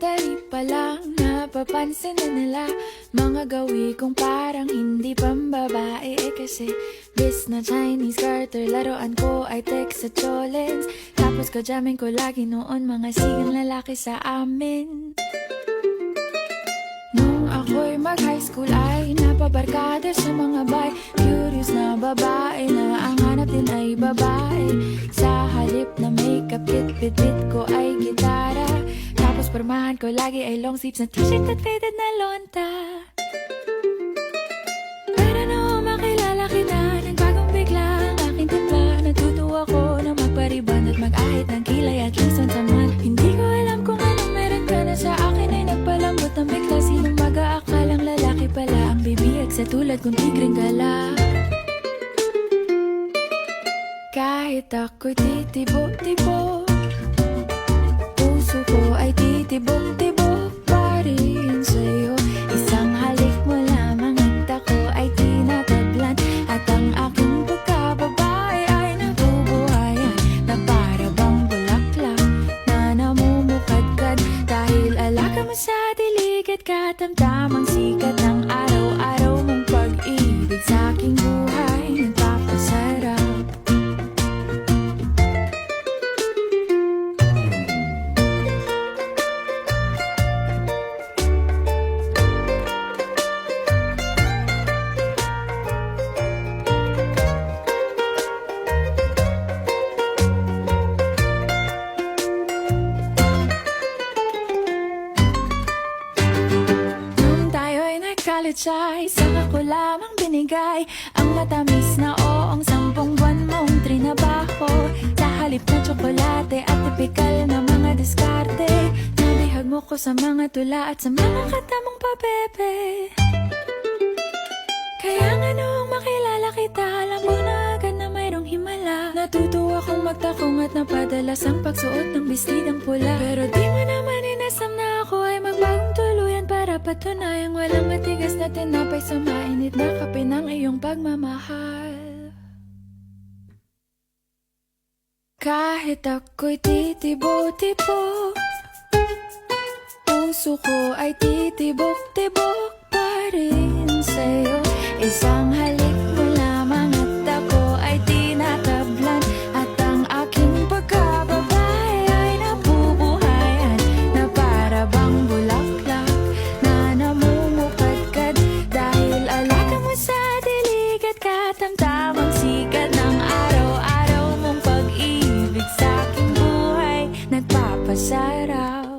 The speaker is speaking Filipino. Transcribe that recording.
Sandali pa lang napapansin na nila mga gawi kong parang hindi pambabae. Kasi bis na Chinese Carter, laruan ko ay Tex at Cholens. Tapos kajamin ko lagi noon mga sigang lalaki sa amin. Nung ako'y mag-high school ay napabarkada sa mga bay. Curious na babae na ang hanap din ay babae. Sa halip na makeup kit, bit-bit ko ay gitara. Tapos pormahan ko lagi ay long sleeves na t-shirt at faded na lonta. Para noong makilala kita, nagbagong bigla ang aking timpla. Natutuwa ko na magpariban at mag-ahit ng kilay at least once a month. Hindi ko alam kung anong meron ka na sa akin ay nagpalambot ng bigla. Sinong mag-aakalang lalaki pala ang bibiyag sa tulad kong tigring gala. Kahit ako'y titibok-tibok, puso ko ay titibok-tibok pa rin sa'yo. Isang halik mo lamang at ako ay tinatablan. At ang aking pagkababae ay nabubuhayan na para bang bulaklak na namumukadkad. Dahil alaga mo sa dilig at katamtamang sikat ng araw-araw mong pag-ibig sa aking buhay nagpapasarap. College ay saka ko lamang binigay ang matamis na oong 10 buwan mong trinabaho. Sa halip na tsokolate at tipikal na mga diskarte, nabihag mo ko sa mga tula at sa mga katamang papepe. Kaya nga noong makilala kita, alam ko na agad na mayroong himala. Natutuwa kong magtakong at napadalas ang pagsuot ng bestidang pula. Pero di mo naman inasam na ako ay magbagong tuluyan para patunayang walang matigas na tinapay sa mainit na kape ng iyong pagmamahal. Kahit ako'y titibok-tibok, puso ko ay titibok-tibok pa rin sa'yo. Isang halik mo lamang at ako ay tinatablan. At ang aking pagkababae ay nabubuhayan na para bang bulaklak na namumukadkad. Dahil alaga mo sa dilig at katamtamang sikat ng araw-araw mong pag-ibig sa aking buhay nagpapasarap.